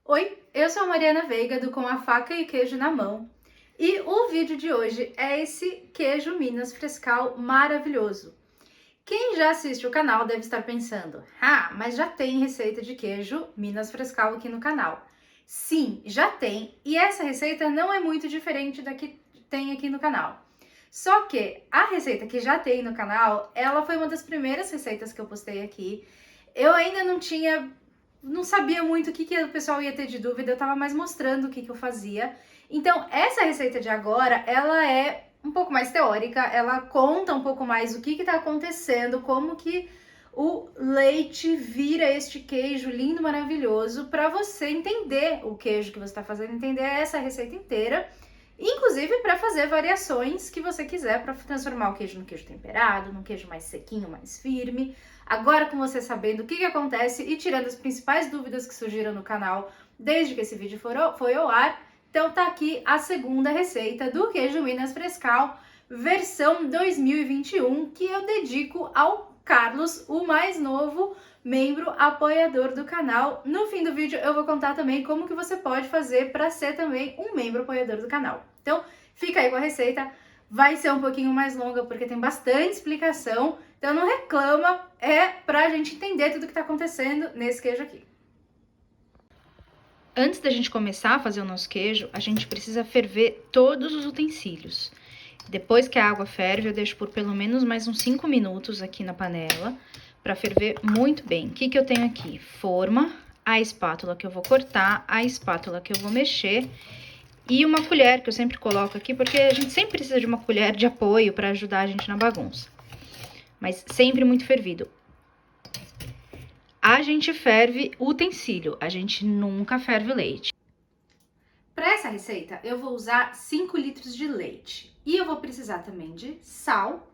Oi, eu sou a Mariana Veiga do Com a Faca e Queijo na Mão e o vídeo de hoje é esse queijo Minas Frescal maravilhoso. Quem já assiste o canal deve estar pensando, mas já tem receita de queijo Minas Frescal aqui no canal. Sim, já tem, e essa receita não é muito diferente da que tem aqui no canal. Só que a receita que já tem no canal, ela foi uma das primeiras receitas que eu postei aqui. Eu ainda não sabia muito o que o pessoal ia ter de dúvida, eu tava mais mostrando o que eu fazia. Então, essa receita de agora, ela é um pouco mais teórica, ela conta um pouco mais o que tá acontecendo, como que o leite vira este queijo lindo, maravilhoso, para você entender o queijo que você está fazendo, entender essa receita inteira, inclusive para fazer variações que você quiser para transformar o queijo no queijo temperado, num queijo mais sequinho, mais firme. Agora com você sabendo o que acontece e tirando as principais dúvidas que surgiram no canal desde que esse vídeo foi ao ar, então tá aqui a segunda receita do queijo Minas Frescal, versão 2021, que eu dedico ao Carlos, o mais novo membro apoiador do canal. No fim do vídeo eu vou contar também como que você pode fazer para ser também um membro apoiador do canal. Então fica aí com a receita, vai ser um pouquinho mais longa porque tem bastante explicação, então não reclama, é pra gente entender tudo que tá acontecendo nesse queijo aqui. Antes da gente começar a fazer o nosso queijo, a gente precisa ferver todos os utensílios. Depois que a água ferve, eu deixo por pelo menos mais uns 5 minutos aqui na panela, para ferver muito bem. O que eu tenho aqui? Forma, a espátula que eu vou cortar, a espátula que eu vou mexer e uma colher que eu sempre coloco aqui, porque a gente sempre precisa de uma colher de apoio para ajudar a gente na bagunça. Mas sempre muito fervido. A gente ferve o utensílio, a gente nunca ferve o leite. Para essa receita, eu vou usar 5 litros de leite. E eu vou precisar também de sal,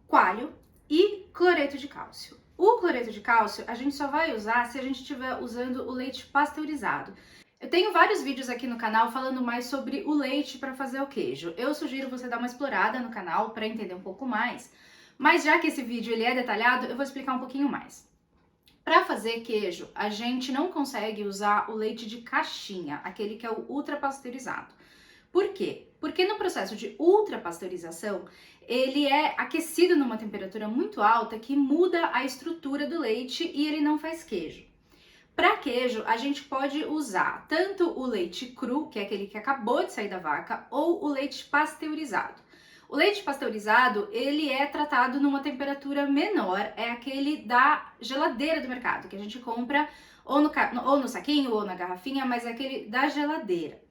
coalho e cloreto de cálcio. O cloreto de cálcio a gente só vai usar se a gente estiver usando o leite pasteurizado. Eu tenho vários vídeos aqui no canal falando mais sobre o leite para fazer o queijo. Eu sugiro você dar uma explorada no canal para entender um pouco mais. Mas já que esse vídeo ele é detalhado, eu vou explicar um pouquinho mais. Para fazer queijo, a gente não consegue usar o leite de caixinha, aquele que é o ultrapasteurizado. Por quê? Porque no processo de ultrapasteurização, ele é aquecido numa temperatura muito alta que muda a estrutura do leite e ele não faz queijo. Para queijo, a gente pode usar tanto o leite cru, que é aquele que acabou de sair da vaca, ou o leite pasteurizado. O leite pasteurizado, ele é tratado numa temperatura menor, é aquele da geladeira do mercado, que a gente compra ou no saquinho ou na garrafinha, mas é aquele da geladeira.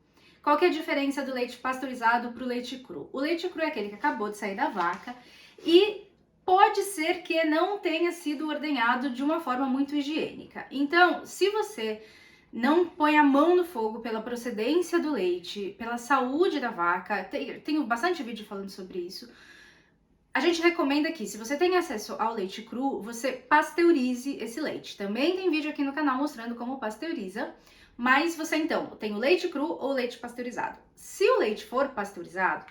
Qual que é a diferença do leite pasteurizado para o leite cru? O leite cru é aquele que acabou de sair da vaca e pode ser que não tenha sido ordenhado de uma forma muito higiênica. Então, se você não põe a mão no fogo pela procedência do leite, pela saúde da vaca, tenho bastante vídeo falando sobre isso, a gente recomenda que, se você tem acesso ao leite cru, você pasteurize esse leite. Também tem vídeo aqui no canal mostrando como pasteuriza, mas você então tem o leite cru ou leite pasteurizado. Se o leite for pasteurizado,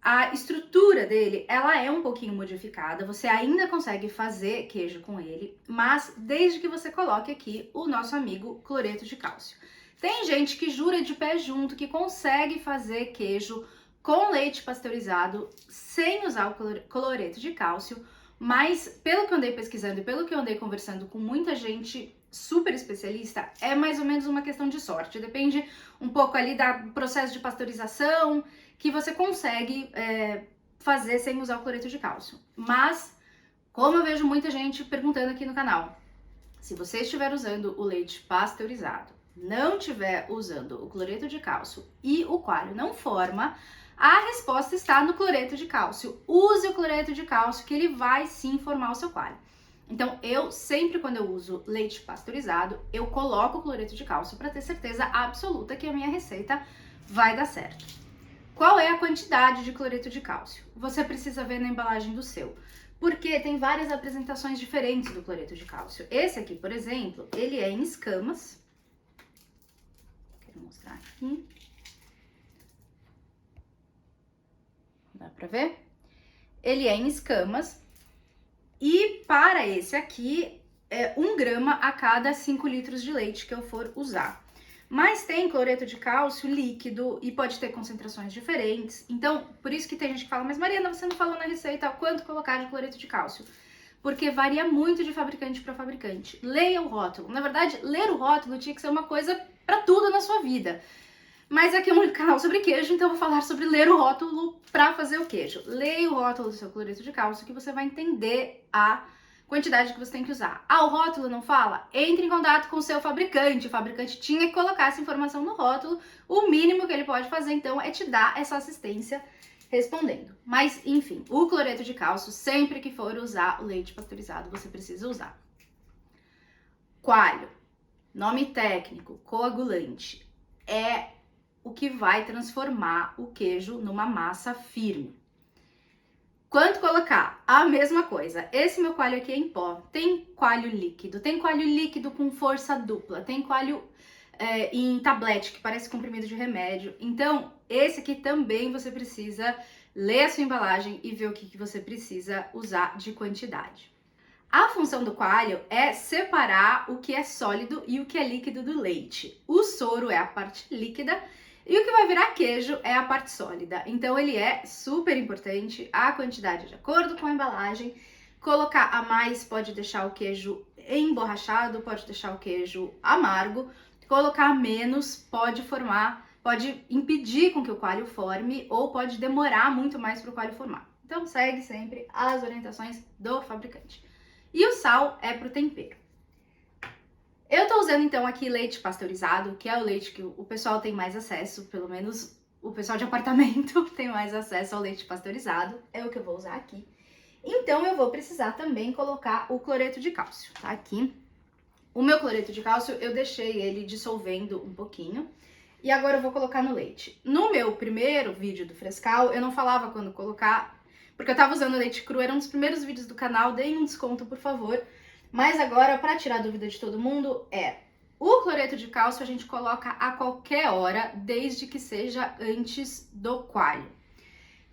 a estrutura dele, ela é um pouquinho modificada, você ainda consegue fazer queijo com ele, mas desde que você coloque aqui o nosso amigo cloreto de cálcio. Tem gente que jura de pé junto que consegue fazer queijo com leite pasteurizado sem usar o cloreto de cálcio, mas pelo que eu andei pesquisando e pelo que eu andei conversando com muita gente super especialista, é mais ou menos uma questão de sorte. Depende um pouco ali do processo de pasteurização, que você consegue fazer sem usar o cloreto de cálcio. Mas, como eu vejo muita gente perguntando aqui no canal, se você estiver usando o leite pasteurizado, não estiver usando o cloreto de cálcio e o coalho não forma, a resposta está no cloreto de cálcio. Use o cloreto de cálcio que ele vai sim formar o seu coalho. Então, eu sempre quando eu uso leite pasteurizado, eu coloco o cloreto de cálcio para ter certeza absoluta que a minha receita vai dar certo. Qual é a quantidade de cloreto de cálcio? Você precisa ver na embalagem do seu, porque tem várias apresentações diferentes do cloreto de cálcio. Esse aqui, por exemplo, ele é em escamas. Quero mostrar aqui. Dá pra ver? Ele é em escamas. E para esse aqui, é 1 grama a cada 5 litros de leite que eu for usar. Mas tem cloreto de cálcio líquido e pode ter concentrações diferentes. Então, por isso que tem gente que fala, mas Mariana, você não falou na receita quanto colocar de cloreto de cálcio. Porque varia muito de fabricante para fabricante. Leia o rótulo. Na verdade, ler o rótulo tinha que ser uma coisa para tudo na sua vida. Mas aqui é um canal sobre queijo, então eu vou falar sobre ler o rótulo para fazer o queijo. Leia o rótulo do seu cloreto de cálcio que você vai entender a quantidade que você tem que usar. Ah, o rótulo não fala? Entre em contato com o seu fabricante. O fabricante tinha que colocar essa informação no rótulo. O mínimo que ele pode fazer, então, é te dar essa assistência respondendo. Mas, enfim, o cloreto de cálcio, sempre que for usar o leite pasteurizado, você precisa usar. Coalho, nome técnico, coagulante, é o que vai transformar o queijo numa massa firme. Quanto colocar? A mesma coisa. Esse meu coalho aqui é em pó. Tem coalho líquido com força dupla, tem coalho em tablete, que parece comprimido de remédio. Então, esse aqui também você precisa ler a sua embalagem e ver o que você precisa usar de quantidade. A função do coalho é separar o que é sólido e o que é líquido do leite. O soro é a parte líquida e o que vai virar queijo é a parte sólida. Então ele é super importante, a quantidade de acordo com a embalagem. Colocar a mais pode deixar o queijo emborrachado, pode deixar o queijo amargo. Colocar menos pode impedir com que o coalho forme ou pode demorar muito mais para o coalho formar. Então segue sempre as orientações do fabricante. E o sal é para o tempero. Eu tô usando então aqui leite pasteurizado, que é o leite que o pessoal tem mais acesso, pelo menos o pessoal de apartamento tem mais acesso ao leite pasteurizado, é o que eu vou usar aqui. Então eu vou precisar também colocar o cloreto de cálcio, tá aqui. O meu cloreto de cálcio eu deixei ele dissolvendo um pouquinho e agora eu vou colocar no leite. No meu primeiro vídeo do Frescal eu não falava quando colocar, porque eu tava usando leite cru, era um dos primeiros vídeos do canal, deem um desconto por favor. Mas agora, para tirar a dúvida de todo mundo, o cloreto de cálcio a gente coloca a qualquer hora, desde que seja antes do coalho.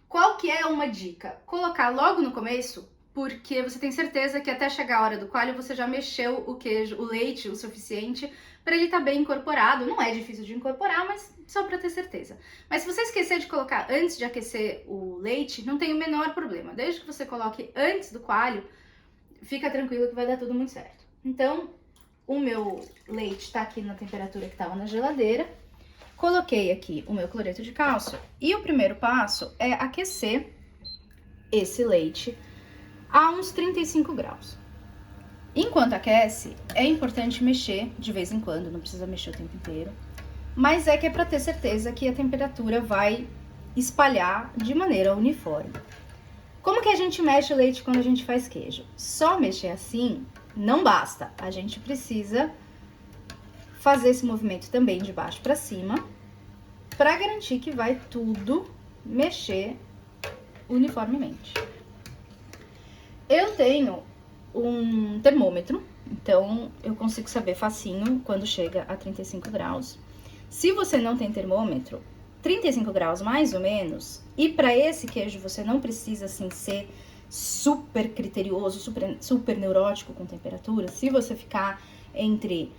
Qual que é uma dica? Colocar logo no começo, porque você tem certeza que até chegar a hora do coalho você já mexeu o queijo, o leite o suficiente para ele estar bem incorporado. Não é difícil de incorporar, mas só para ter certeza. Mas se você esquecer de colocar antes de aquecer o leite, não tem o menor problema. Desde que você coloque antes do coalho, fica tranquilo que vai dar tudo muito certo. Então, o meu leite tá aqui na temperatura que tava na geladeira. Coloquei aqui o meu cloreto de cálcio. E o primeiro passo é aquecer esse leite a uns 35 graus. Enquanto aquece, é importante mexer de vez em quando, não precisa mexer o tempo inteiro. Mas é pra ter certeza que a temperatura vai espalhar de maneira uniforme. Como que a gente mexe o leite quando a gente faz queijo? Só mexer assim não basta. A gente precisa fazer esse movimento também de baixo para cima, para garantir que vai tudo mexer uniformemente. Eu tenho um termômetro, então eu consigo saber facinho quando chega a 35 graus. Se você não tem termômetro, 35 graus mais ou menos, e para esse queijo você não precisa assim ser super criterioso, super neurótico com temperatura. Se você ficar entre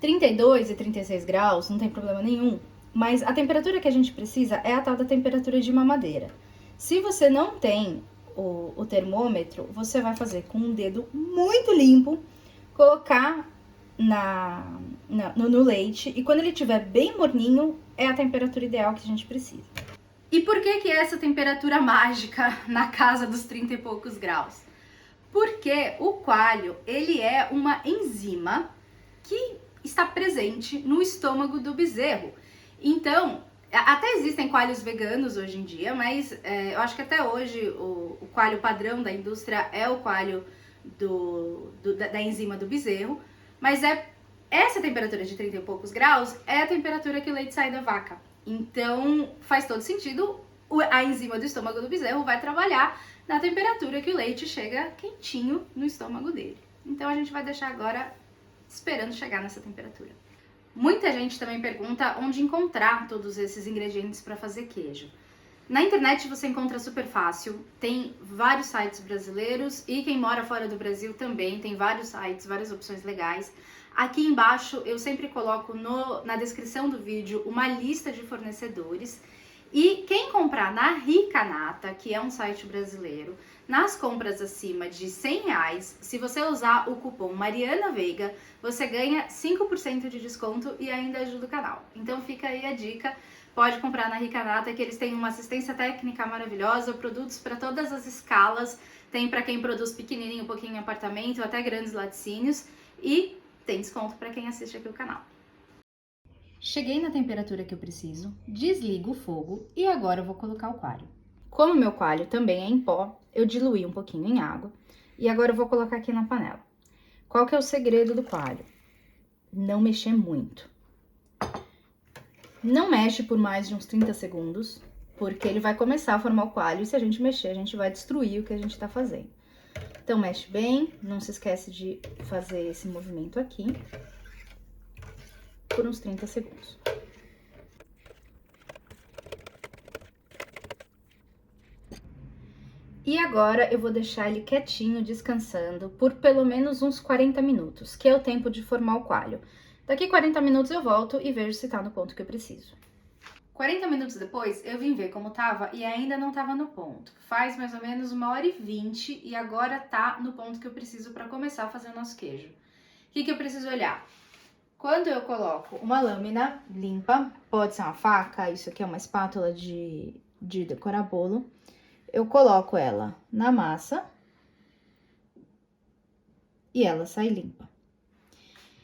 32 e 36 graus, não tem problema nenhum, mas a temperatura que a gente precisa é a tal da temperatura de mamadeira. Se você não tem o termômetro, você vai fazer com um dedo muito limpo, colocar no leite, e quando ele estiver bem morninho, é a temperatura ideal que a gente precisa. E por que é essa temperatura mágica na casa dos 30 e poucos graus? Porque o coalho, ele é uma enzima que está presente no estômago do bezerro. Então, até existem coalhos veganos hoje em dia, mas eu acho que até hoje o coalho padrão da indústria é o coalho da enzima do bezerro, mas essa temperatura de 30 e poucos graus é a temperatura que o leite sai da vaca. Então, faz todo sentido, a enzima do estômago do bezerro vai trabalhar na temperatura que o leite chega quentinho no estômago dele. Então, a gente vai deixar agora esperando chegar nessa temperatura. Muita gente também pergunta onde encontrar todos esses ingredientes para fazer queijo. Na internet você encontra super fácil, tem vários sites brasileiros e quem mora fora do Brasil também tem vários sites, várias opções legais. Aqui embaixo eu sempre coloco na descrição do vídeo uma lista de fornecedores. E quem comprar na Ricanata, que é um site brasileiro, nas compras acima de R$100, se você usar o cupom Mariana Veiga, você ganha 5% de desconto e ainda ajuda o canal. Então fica aí a dica, pode comprar na Ricanata, que eles têm uma assistência técnica maravilhosa, produtos para todas as escalas, tem para quem produz pequenininho, um pouquinho em apartamento, até grandes laticínios, e tem desconto para quem assiste aqui o canal. Cheguei na temperatura que eu preciso, desligo o fogo e agora eu vou colocar o coalho. Como meu coalho também é em pó, eu diluí um pouquinho em água e agora eu vou colocar aqui na panela. Qual que é o segredo do coalho? Não mexer muito. Não mexe por mais de uns 30 segundos, porque ele vai começar a formar o coalho e se a gente mexer, a gente vai destruir o que a gente tá fazendo. Então mexe bem, não se esquece de fazer esse movimento aqui por uns 30 segundos. E agora eu vou deixar ele quietinho, descansando, por pelo menos uns 40 minutos, que é o tempo de formar o coalho. Daqui 40 minutos eu volto e vejo se tá no ponto que eu preciso. 40 minutos depois, eu vim ver como tava e ainda não tava no ponto. Faz mais ou menos 1h20 e agora tá no ponto que eu preciso para começar a fazer o nosso queijo. O que eu preciso olhar? Quando eu coloco uma lâmina limpa, pode ser uma faca, isso aqui é uma espátula de decorar bolo, eu coloco ela na massa e ela sai limpa.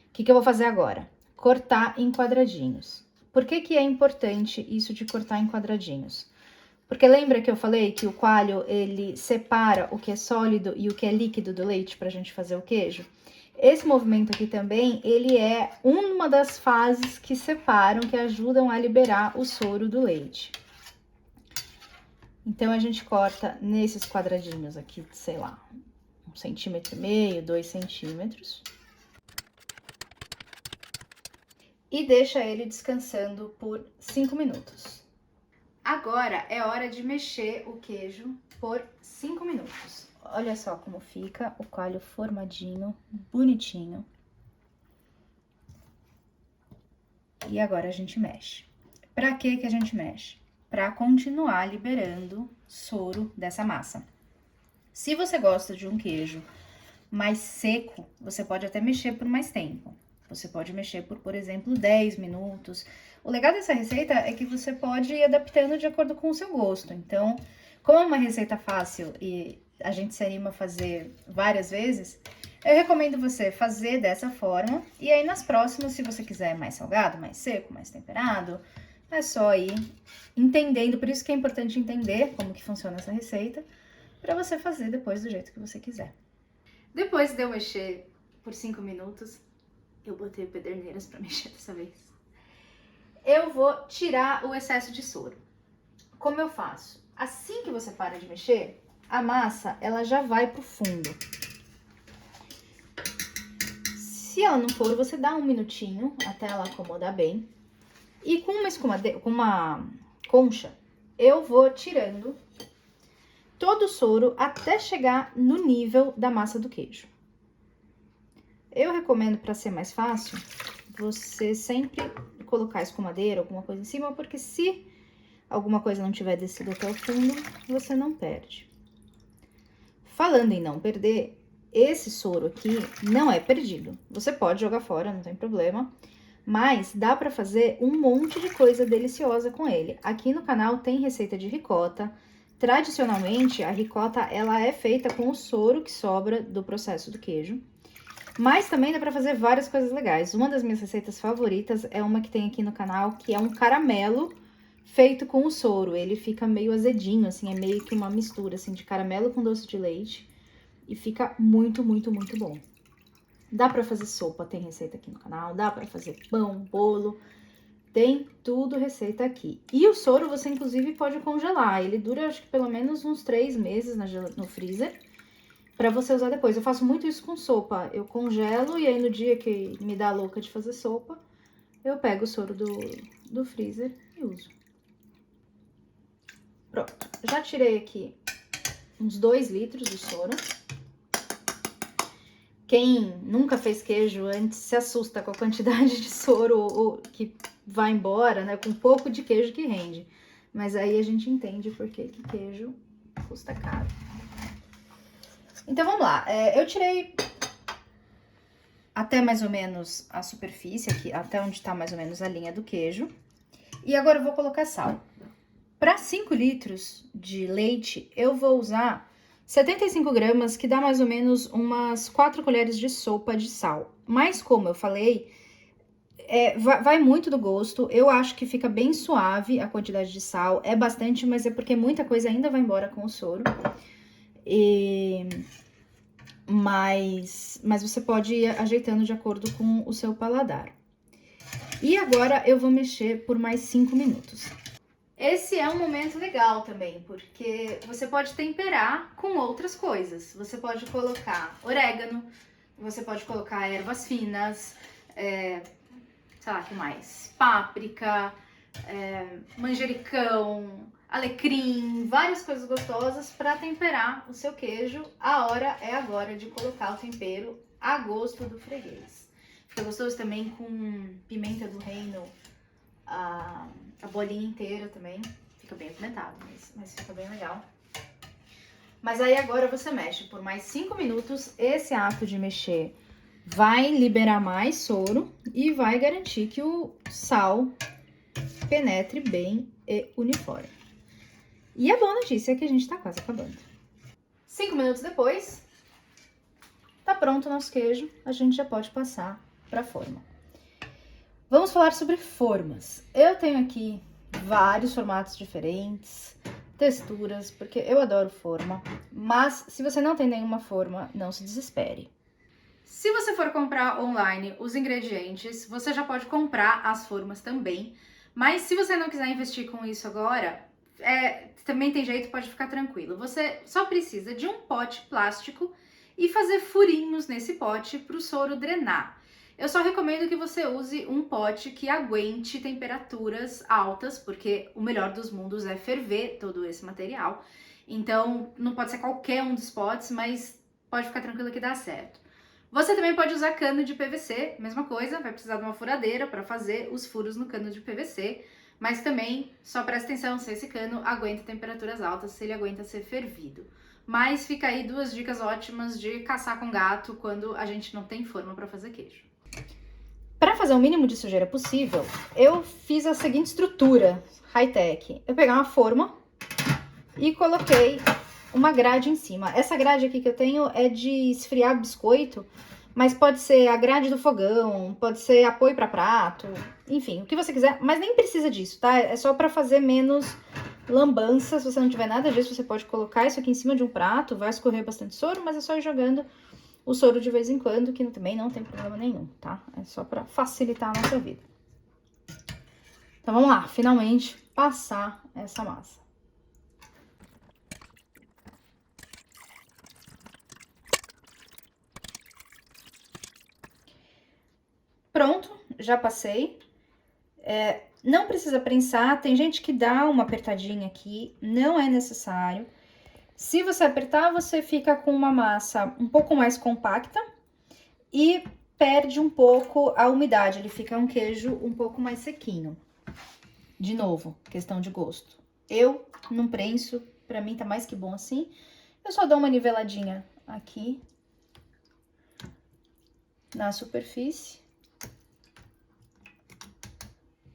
O que eu vou fazer agora? Cortar em quadradinhos. Por que é importante isso de cortar em quadradinhos? Porque lembra que eu falei que o coalho, ele separa o que é sólido e o que é líquido do leite pra gente fazer o queijo? Esse movimento aqui também, ele é uma das fases que separam, que ajudam a liberar o soro do leite. Então, a gente corta nesses quadradinhos aqui, sei lá, 1,5 centímetro, 2 centímetros. E deixa ele descansando por 5 minutos. Agora é hora de mexer o queijo por 5 minutos. Olha só como fica o coalho formadinho, bonitinho. E agora a gente mexe. Pra que a gente mexe? Pra continuar liberando soro dessa massa. Se você gosta de um queijo mais seco, você pode até mexer por mais tempo. Você pode mexer por exemplo, 10 minutos. O legal dessa receita é que você pode ir adaptando de acordo com o seu gosto. Então, como é uma receita fácil e a gente se anima a fazer várias vezes, eu recomendo você fazer dessa forma. E aí, nas próximas, se você quiser mais salgado, mais seco, mais temperado, é só ir entendendo. Por isso que é importante entender como que funciona essa receita, para você fazer depois do jeito que você quiser. Depois de eu mexer por 5 minutos, eu botei pederneiras para mexer dessa vez. Eu vou tirar o excesso de soro. Como eu faço? Assim que você para de mexer, a massa, ela já vai pro fundo. Se ela não for, você dá um minutinho até ela acomodar bem. E com uma concha, eu vou tirando todo o soro até chegar no nível da massa do queijo. Eu recomendo, para ser mais fácil, você sempre colocar escumadeira, alguma coisa em cima, porque se alguma coisa não tiver descido até o fundo, você não perde. Falando em não perder, esse soro aqui não é perdido. Você pode jogar fora, não tem problema, mas dá para fazer um monte de coisa deliciosa com ele. Aqui no canal tem receita de ricota. Tradicionalmente, a ricota, ela é feita com o soro que sobra do processo do queijo. Mas também dá pra fazer várias coisas legais. Uma das minhas receitas favoritas é uma que tem aqui no canal, que é um caramelo feito com o soro. Ele fica meio azedinho, assim, é meio que uma mistura, assim, de caramelo com doce de leite. E fica muito, muito, muito bom. Dá pra fazer sopa, tem receita aqui no canal. Dá pra fazer pão, bolo, tem tudo receita aqui. E o soro você, inclusive, pode congelar. Ele dura, acho que pelo menos uns 3 meses no freezer, para você usar depois. Eu faço muito isso com sopa. Eu congelo e aí no dia que me dá louca de fazer sopa, eu pego o soro do freezer e uso. Pronto. Já tirei aqui uns 2 litros de soro. Quem nunca fez queijo antes se assusta com a quantidade de soro que vai embora, né? Com um pouco de queijo que rende. Mas aí a gente entende por que queijo custa caro. Então vamos lá. Eu tirei até mais ou menos a superfície aqui, até onde tá mais ou menos a linha do queijo. E agora eu vou colocar sal. Para 5 litros de leite, eu vou usar 75 gramas, que dá mais ou menos umas 4 colheres de sopa de sal. Mas como eu falei, vai muito do gosto. Eu acho que fica bem suave a quantidade de sal. É bastante, mas é porque muita coisa ainda vai embora com o soro. Mas você pode ir ajeitando de acordo com o seu paladar. E agora eu vou mexer por mais 5 minutos. Esse é um momento legal também, porque você pode temperar com outras coisas. Você pode colocar orégano, você pode colocar ervas finas, sei lá, o que mais? Páprica, manjericão, alecrim, várias coisas gostosas para temperar o seu queijo. A hora é agora de colocar o tempero a gosto do freguês. Fica gostoso também com pimenta do reino, a bolinha inteira também. Fica bem apimentado, mas fica bem legal. Mas aí agora você mexe por mais 5 minutos. Esse ato de mexer vai liberar mais soro e vai garantir que o sal penetre bem e uniforme. E a boa notícia é que a gente tá quase acabando. 5 minutos depois, tá pronto o nosso queijo. A gente já pode passar para a forma. Vamos falar sobre formas. Eu tenho aqui vários formatos diferentes, texturas, porque eu adoro forma. Mas se você não tem nenhuma forma, não se desespere. Se você for comprar online os ingredientes, você já pode comprar as formas também. Mas se você não quiser investir com isso agora, também tem jeito, pode ficar tranquilo. Você só precisa de um pote plástico e fazer furinhos nesse pote para o soro drenar. Eu só recomendo que você use um pote que aguente temperaturas altas, porque o melhor dos mundos é ferver todo esse material. Então, não pode ser qualquer um dos potes, mas pode ficar tranquilo que dá certo. Você também pode usar cano de PVC, mesma coisa, vai precisar de uma furadeira para fazer os furos no cano de PVC, mas também, só presta atenção se esse cano aguenta temperaturas altas, se ele aguenta ser fervido. Mas fica aí 2 dicas ótimas de caçar com gato quando a gente não tem forma para fazer queijo. Para fazer o mínimo de sujeira possível, eu fiz a seguinte estrutura high-tech. Eu peguei uma forma e coloquei uma grade em cima. Essa grade aqui que eu tenho é de esfriar biscoito, mas pode ser a grade do fogão, pode ser apoio para prato, enfim, o que você quiser, mas nem precisa disso, tá? É só para fazer menos lambança. Se você não tiver nada disso, você pode colocar isso aqui em cima de um prato, vai escorrer bastante soro, mas é só ir jogando o soro de vez em quando, que também não tem problema nenhum, tá? É só para facilitar a nossa vida. Então, vamos lá, finalmente passar essa massa. Pronto, já passei. Não precisa prensar, tem gente que dá uma apertadinha aqui, não é necessário. Se você apertar, você fica com uma massa um pouco mais compacta e perde um pouco a umidade, ele fica um queijo um pouco mais sequinho. De novo, questão de gosto. Eu não prenso, pra mim tá mais que bom assim. Eu só dou uma niveladinha aqui na superfície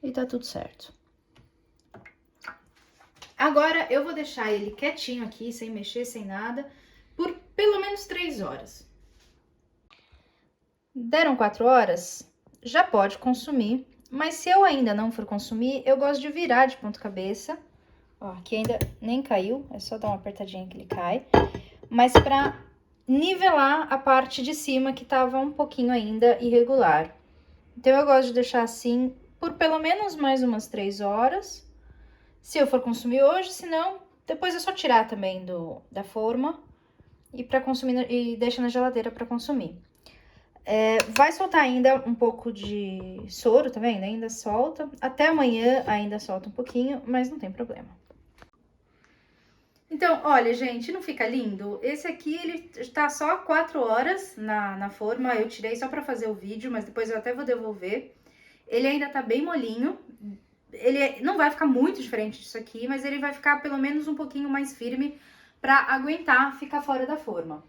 e tá tudo certo. Agora, eu vou deixar ele quietinho aqui, sem mexer, sem nada, por pelo menos 3 horas. Deram 4 horas, já pode consumir. Mas se eu ainda não for consumir, eu gosto de virar de ponta cabeça. Ó, aqui ainda nem caiu, é só dar uma apertadinha que ele cai. Mas pra nivelar a parte de cima que tava um pouquinho ainda irregular. Então, eu gosto de deixar assim por pelo menos mais umas 3 horas. Se eu for consumir hoje, senão depois é só tirar também da forma e deixa na geladeira para consumir. Vai soltar ainda um pouco de soro, tá vendo? Ainda solta. Até amanhã ainda solta um pouquinho, mas não tem problema. Então, olha, gente, não fica lindo? Esse aqui, ele tá só 4 horas na forma, eu tirei só pra fazer o vídeo, mas depois eu até vou devolver. Ele ainda tá bem molinho, ele não vai ficar muito diferente disso aqui, mas ele vai ficar pelo menos um pouquinho mais firme pra aguentar ficar fora da forma.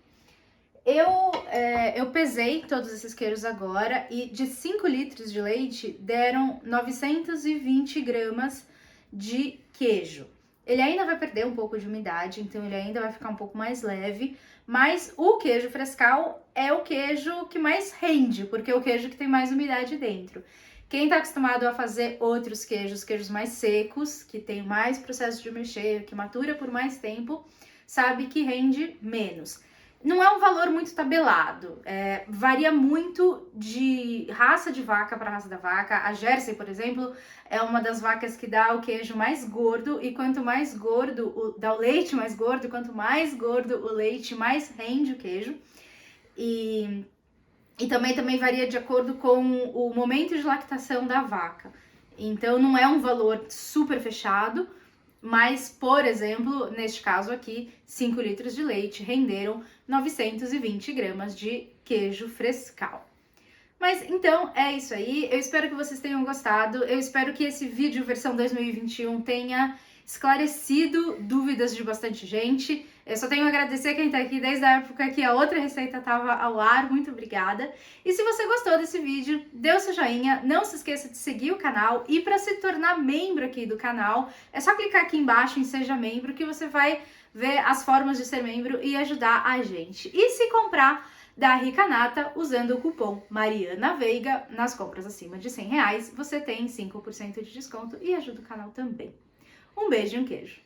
Eu pesei todos esses queijos agora e de 5 litros de leite deram 920 gramas de queijo. Ele ainda vai perder um pouco de umidade, então ele ainda vai ficar um pouco mais leve, mas o queijo frescal é o queijo que mais rende, porque é o queijo que tem mais umidade dentro. Quem tá acostumado a fazer outros queijos mais secos, que tem mais processo de mexer, que matura por mais tempo, sabe que rende menos. Não é um valor muito tabelado, varia muito de raça de vaca para raça da vaca. A Jersey, por exemplo, é uma das vacas que dá o queijo mais gordo, e quanto mais gordo, dá o leite mais gordo, quanto mais gordo o leite, mais rende o queijo. E também varia de acordo com o momento de lactação da vaca. Então não é um valor super fechado, mas, por exemplo, neste caso aqui, 5 litros de leite renderam 920 gramas de queijo frescal. Mas então é isso aí, eu espero que vocês tenham gostado, eu espero que esse vídeo versão 2021 tenha esclarecido dúvidas de bastante gente. Eu só tenho a agradecer quem tá aqui desde a época que a outra receita tava ao ar, muito obrigada. E se você gostou desse vídeo, dê o seu joinha, não se esqueça de seguir o canal, e para se tornar membro aqui do canal, é só clicar aqui embaixo em Seja Membro que você vai ver as formas de ser membro e ajudar a gente. E se comprar da Rica Nata, usando o cupom Mariana Veiga, nas compras acima de R$100, você tem 5% de desconto e ajuda o canal também. Um beijo e um queijo!